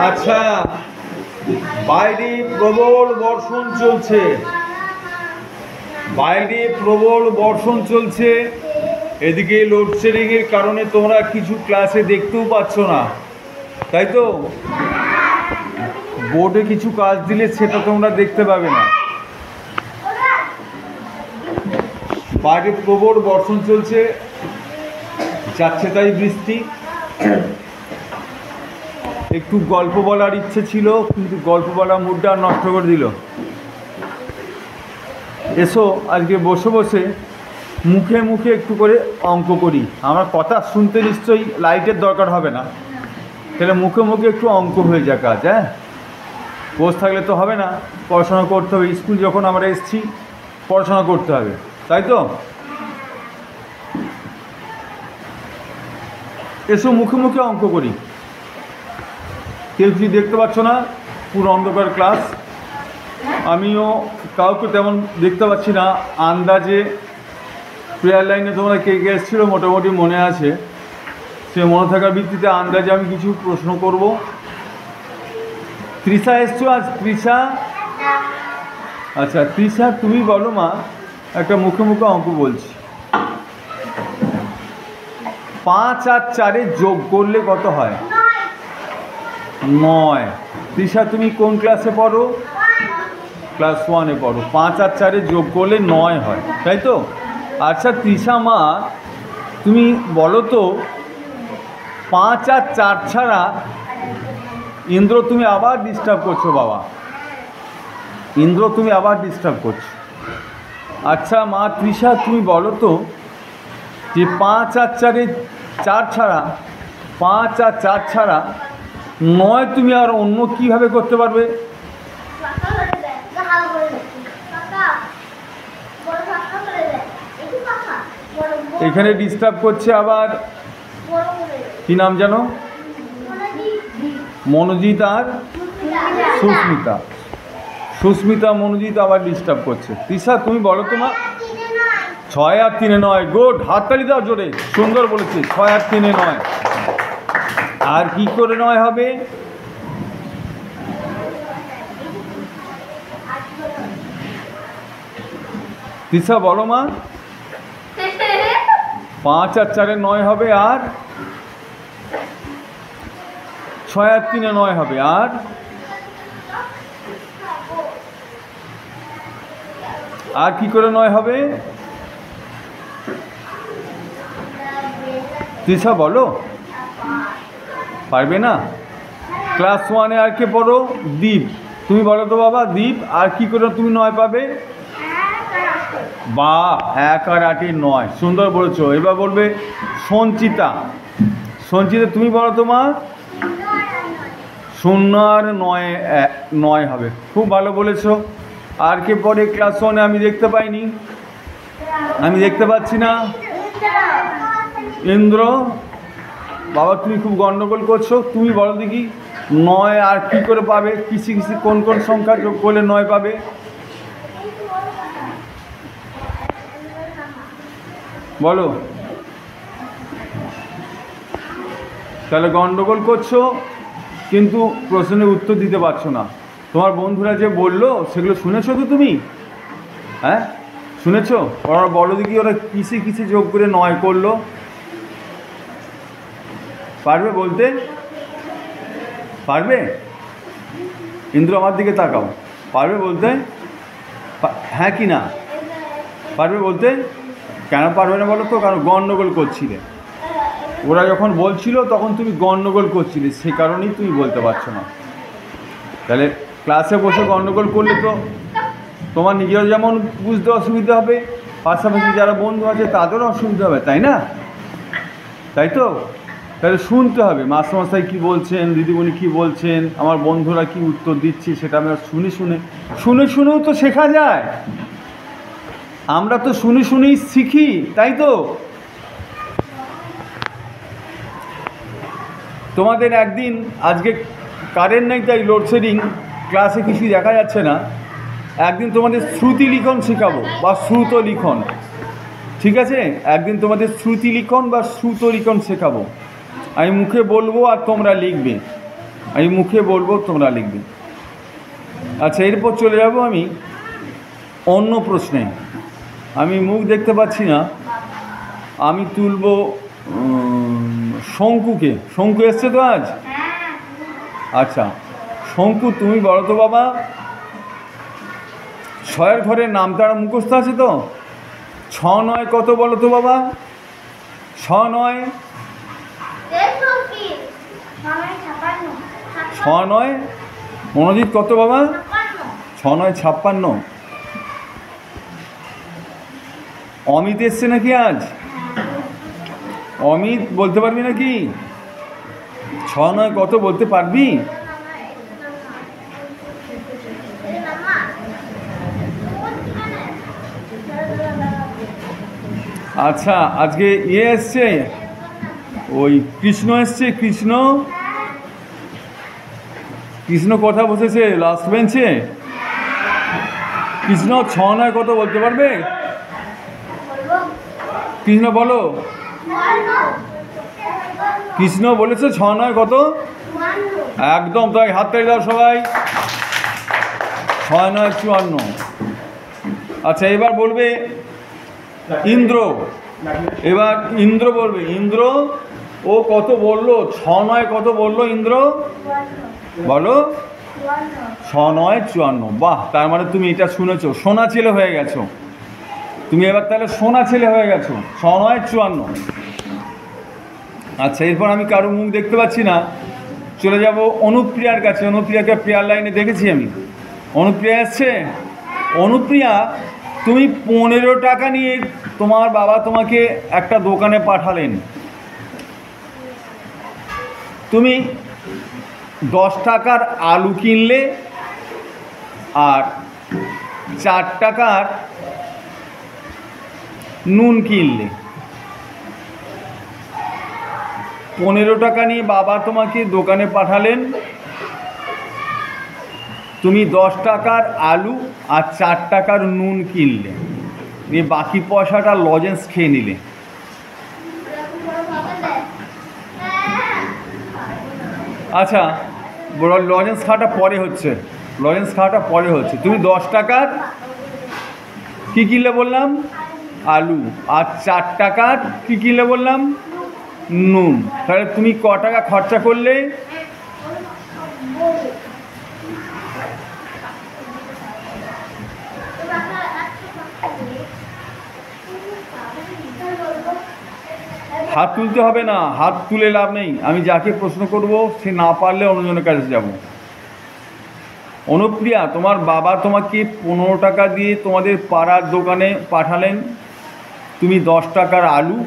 আচ্ছা, বাইরে প্রবল বর্ষণ চলছে, বাইরে প্রবল বর্ষণ চলছে। এদিকে লোডশেডিংয়ের কারণে তোমরা কিছু ক্লাসে দেখতেও পাচ্ছ না, তাই তো? বোর্ডে কিছু কাজ দিলে সেটা তোমরা দেখতে পাবে না। বাইরে প্রবল বর্ষণ চলছে, যাচ্ছে তাই বৃষ্টি। একটু গল্প বলার ইচ্ছে ছিল, কিন্তু গল্প বলার মুডটা নষ্ট করে দিল। এসো আজকে বসে বসে মুখে মুখে একটু করে অঙ্ক করি। আমার কথা শুনতে নিশ্চয়ই লাইটের দরকার হবে না, তাহলে মুখে মুখে একটু অঙ্ক হয়ে যায় কাজ। হ্যাঁ, বসে থাকলে তো হবে না, পড়াশোনা করতে হবে। স্কুল যখন আমরা এসেছি পড়াশোনা করতে হবে, তাই তো? এসো মুখে মুখে অঙ্ক করি। কেউ কিছু দেখতে পাচ্ছ না, পুরো অন্ধকার ক্লাস। আমিও কাউকে তেমন দেখতে পাচ্ছি না। আন্দাজে প্রেয়ার লাইনে তোমরা কে কে এসেছিলো মোটামুটি মনে আছে। সে মনে থাকার ভিত্তিতে আন্দাজে আমি কিছু প্রশ্ন করব। তৃষা এসছো আজ? তৃষা, আচ্ছা তৃষা তুমি বলো মা, একটা মুখে মুখে অঙ্ক বলছি। 5 আর 4 যোগ করলে কত হয়? 9। তৃষা তুমি কোন ক্লাসে পড়ো? ক্লাস 1-এ পড়ো। 5 আর 4 যোগ করলে 9 হয়, তাই তো? আচ্ছা তৃষা মা, তুমি বলো তো 5 আর 4 ছাড়া ইন্দ্র তুমি আবার ডিস্টার্ব করছো বাবা, ইন্দ্র তুমি আবার ডিস্টার্ব করছো। আচ্ছা মা তৃষা তুমি বলো তো যে 5 আর 4 ছাড়া, 5 আর 4 ছাড়া 9 তুমি আর অন্য কীভাবে করতে পারবে? এখানে ডিস্টার্ব করছে আবার, কি নাম জানো? মনোজিৎ আর সুস্মিতা। সুস্মিতা মনোজিৎ আবার ডিস্টার্ব করছে। তৃষা তুমি বলো তো মা। 6 আর 3 9। গুড, হাততালি দাও জোরে, সুন্দর বলেছে। 6 আর 3 9। আর কি করে 9 হবে? তৃষা বলো মা। 5 আর 4 9 হবে, আর 6 আর 3 9 হবে, আর কি করে 9 হবে? তৃষা বলো, পারবে না? ক্লাস 1-এ আর কে পড়ো? দীপ। তুমি বলো তো বাবা দীপ, আর কি করে তুমি 9 পাবে? বা 1 আর 8 9। সুন্দর বলেছো। এবার বলবে সঞ্চিতা। সঞ্চিতা তুমি বলো তো মা। 0 আর 9 হবে। খুব ভালো বলেছো। আর কে পড়ে ক্লাস 1-এ? আমি দেখতে পাইনি, আমি দেখতে পাচ্ছি না। ইন্দ্র। বাবা তুমি খুব গন্ডগোল করছো, তুমি বলো দেখি 9 আর কি করে পাবে? কিসি কিসি কোন কোন সংখ্যা যোগ করলে 9 পাবে? বলো। তাহলে গন্ডগোল করছো, কিন্তু প্রশ্নের উত্তর দিতে পারছো না। তোমার বন্ধুরা যে বললো সেগুলো শুনেছো তো তুমি? হ্যাঁ শুনেছো? ওরা বলো দেখি ওরা কিসে কিসে যোগ করে 9 করলো। পারবে বলতে? পারবে? ইন্দ্র আমার দিকে তাকাও, পারবে বলতে? হ্যাঁ কি না? পারবে বলতে? কেন পারবে না বলো তো? কারণ গণ্ডগোল করছিলে। ওরা যখন বলছিল তখন তুমি গণ্ডগোল করছিলে, সে কারণেই তুমি বলতে পারছো না। তাহলে ক্লাসে বসে গণ্ডগোল করলে তো তোমার নিজেরও যেমন বুঝতে অসুবিধা হবে, পাশাপাশি যারা বন্ধু আছে তাদেরও অসুবিধা হবে, তাই না? তাই তো? তাহলে শুনতে হবে মাস্টারমশাই কী বলছেন, দিদিমণি কী বলছেন, আমার বন্ধুরা কি উত্তর দিচ্ছে, সেটা আমরা শুনেও তো শেখা যায়। আমরা তো শুনেই শিখি, তাই তো? তোমাদের একদিন, আজকে কারেন্ট নেই তাই লোডশেডিং, ক্লাসে কিছুই দেখা যাচ্ছে না। একদিন তোমাদের শ্রুতি লিখন শেখাবো, বা শ্রুত লিখন, ঠিক আছে? একদিন তোমাদের শ্রুতি লিখন বা শ্রুত লিখন শেখাবো। আমি মুখে বলবো আর তোমরা লিখবে। আমি মুখে বলবো, তোমরা লিখবে। আচ্ছা, এরপর চলে যাব আমি অন্য প্রশ্নে। আমি মুখ দেখতে পাচ্ছি না, আমি তুলব শঙ্কুকে। শঙ্কু এসছে তো আজ? আচ্ছা শঙ্কু, তুমি বলো তো বাবা, ছয়ের ঘরের নাম তার মুখস্থ আছে তো? 6 9 কত বলো তো বাবা? 6 9 6 9 মনোজিৎ কত বাবা? 6 9 56। অমিত এসছে নাকি আজ? অমিত বলতে পারবি নাকি? 6 9 কত বলতে পারবি? আচ্ছা, আজকে ইয়ে এসছে, ওই কৃষ্ণ এসছে। কৃষ্ণ কৃষ্ণ কথা বসেছে লাস্ট বেঞ্চে। কৃষ্ণ 6 9 কত বলতে পারবে? কৃষ্ণ বলো। কৃষ্ণ বলেছে 6 9 কত? একদম তাই, হাত তালি দাও সবাই। 6 9 54। আচ্ছা, এবার বলবে ইন্দ্র। এবার ইন্দ্র বলবে। ইন্দ্র ও কত বললো? 6 9 কত বললো ইন্দ্র? বলো। 6 9 54। বাহ, তার মানে তুমি এটা শুনেছো, সোনা ছেলে হয়ে গেছো তুমি। এবার তাহলে সোনা ছেলে হয়ে গেছো। 6 9 54। আচ্ছা, এরপর আমি কারো মুখ দেখতে পাচ্ছি না, চলে যাব অনুপ্রিয়ার কাছে। অনুপ্রিয়াকে প্রেয়ার লাইনে দেখেছি আমি। অনুপ্রিয়া এসছে? অনুপ্রিয়া, তুমি 15 টাকা নিয়ে তোমার বাবা তোমাকে একটা দোকানে পাঠালেন। তুমি 10 টাকার আলু কিনলে আর 4 টাকার নুন কিনলে। 15 টাকা নিয়ে বাবা তোমাকে দোকানে পাঠালেন, তুমি 10 টাকার আলু আর 4 টাকার নুন কিনলে, নিয়ে বাকি পয়সাটা লজেন্স খেয়ে নিলে। আচ্ছা, লজেন্স খাওয়াটা পরে হচ্ছে, লজেন্স খাওয়াটা পরে হচ্ছে। তুমি 10 টাকার কী কিনলে বললাম? আলু। আর 4 টাকার কী কিনলে বললাম? নুন। তাহলে তুমি ক টাকা খরচা করলে? হাত তুলতে হবে না, হাত তুলে লাভ নেই। আমি যাকে প্রশ্ন করব সে না পারলে অন্যজনের কাছে যাব। অনুপ্রিয়া, তোমার বাবা তোমাকে 15 টাকা দিয়ে তোমাদের পাড়ার দোকানে পাঠালেন, তুমি 10 টাকার আলু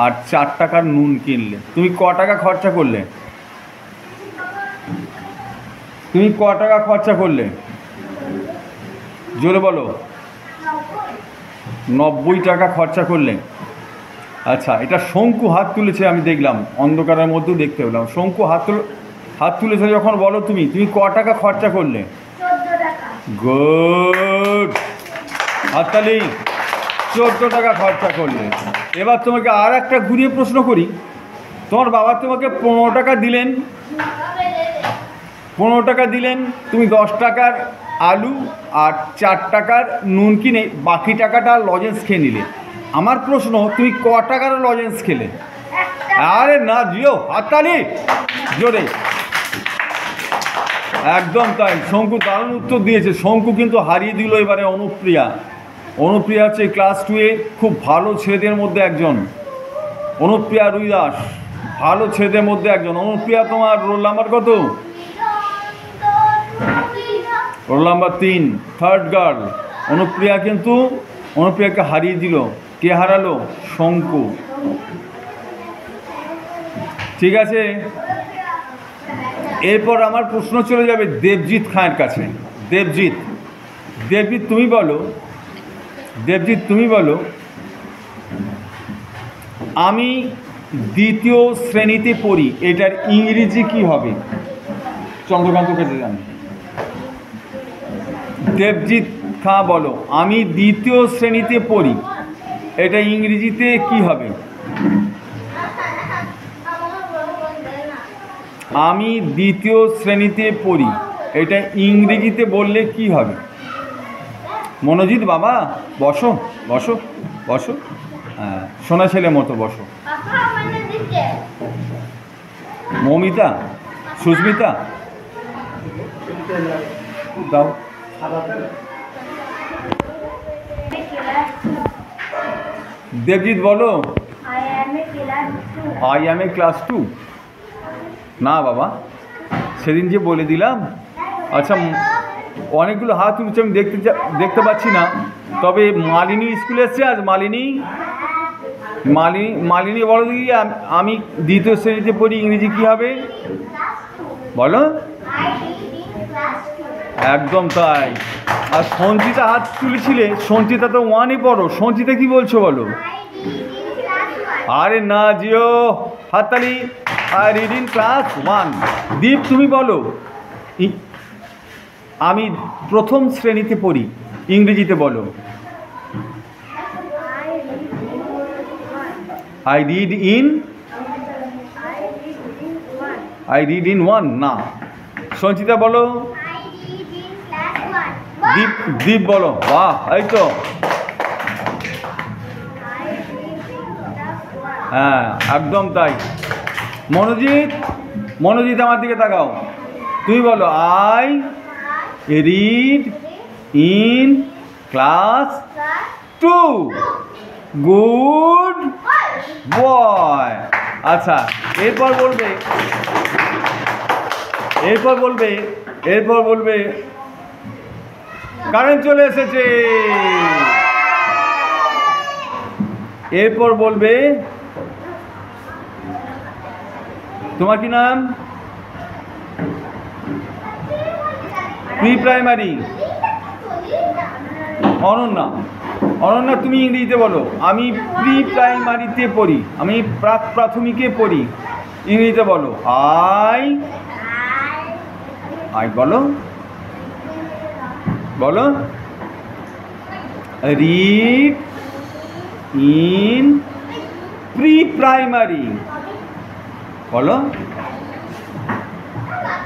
আর 4 টাকার নুন কিনলে। তুমি ক টাকা খরচা করলে? তুমি ক টাকা খরচা করলে? জোরে বলো। 90 টাকা খরচা করলে। আচ্ছা, এটা শঙ্কু হাত তুলেছে, আমি দেখলাম অন্ধকারের মধ্যেও দেখতে পেলাম। শঙ্কু হাত তুলেছে যখন, বলো তুমি ক টাকা খরচা করলে? গুড, হাততালি। 14 টাকা খরচা করলে। এবার তোমাকে আর একটা ঘুরিয়ে প্রশ্ন করি। তোমার বাবা তোমাকে 15 টাকা দিলেন, 15 টাকা দিলেন, তুমি 10 টাকার আলু আর 4 টাকার নুন কিনে বাকি টাকাটা লজেন্স খেয়ে নিলে। আমার প্রশ্ন, তুমি ক টাকার লজেন্স খেলে? আরে না, জিও, হাততালি জোরে। একদম তাই, শঙ্কু দারুণ উত্তর দিয়েছে। শঙ্কু কিন্তু হারিয়ে দিল এবারে অনুপ্রিয়া। অনুপ্রিয়া হচ্ছে ক্লাস 2-এ খুব ভালো ছেলেদের মধ্যে একজন। অনুপ্রিয়া রুই দাস ভালো ছেলেদের মধ্যে একজন। অনুপ্রিয়া, তোমার রোল নাম্বার কত? Roll number 3, third girl. Anupriya কিন্তু অনুপ্রিয়াকে হারিয়ে দিল। কে হারালো? শঙ্কু। ঠিক আছে, এরপর আমার প্রশ্ন চলে যাবে দেবজিৎ খাঁয়ের কাছে। দেবজিৎ, তুমি বলো। দেবজিৎ, তুমি বলো, আমি 2য় শ্রেণীতে পড়ি, এটার ইংরেজি কি হবে? চন্দ্রকান্ত কাছে জানি। দেবজিৎ খাঁ বলো, আমি 2য় শ্রেণীতে পড়ি, এটা ইংরেজিতে কি হবে? আমি দ্বিতীয় শ্রেণীতে পড়ি, এটা ইংরেজিতে বললে কি হবে? মনোজিৎ বাবা বসো বসো বসো, হ্যাঁ সোনা ছেলে মতো বসো। মৌমিতা, সুস্মিতা দাও। দেবজিৎ বলো। I am A class 2। না বাবা, সেদিন যে বলে দিলাম। আচ্ছা, অনেকগুলো হাত তুলছে, আমি দেখতে পাচ্ছি না। তবে মালিনী স্কুলে এসছে আজ। মালিনী বলো দিদি, আমি দ্বিতীয় শ্রেণীতে পড়ি, ইংরেজি কী হবে বলো? একদম তাই। আর সঞ্চিতা হাত তুলেছিলে, সঞ্চিতা তো 1-এ পড়ো। সঞ্চিতা কি বলছো বলো? আরে না জিও, হাততালি। I read in class 1। দীপ তুমি বলো। আমি প্রথম শ্রেণীতে পড়ি, ইংরেজিতে বলো। I read in 1। না, সঞ্চিতা বলো। দীপ বলো। বাহ, এই তো। হ্যাঁ একদম তাই। মনোজিৎ আমার দিকে তাকাও। তুমি বলো I read in class 2। Good boy. আচ্ছা, এরপর বলবে কারেন্ট চলে এসেছে। এরপর বলবে তোমার কি নাম? Pre primary. অনন্যা তুমি ইংরেজিতে বলো। আমি প্রি প্রাইমারিতে পড়ি, আমি প্রাক প্রাথমিকে পড়ি, ইংরেজিতে বলো। আই বলো রিড ইন প্রি প্রাইমারি, বলো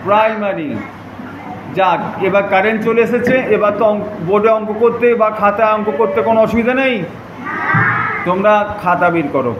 প্রাইমারি। যাক, এবার কারেন্ট চলে এসেছে। এবার তো বোর্ডে অঙ্ক করতে বা খাতায় অঙ্ক করতে কোনো অসুবিধা নেই। তোমরা খাতা বের করো।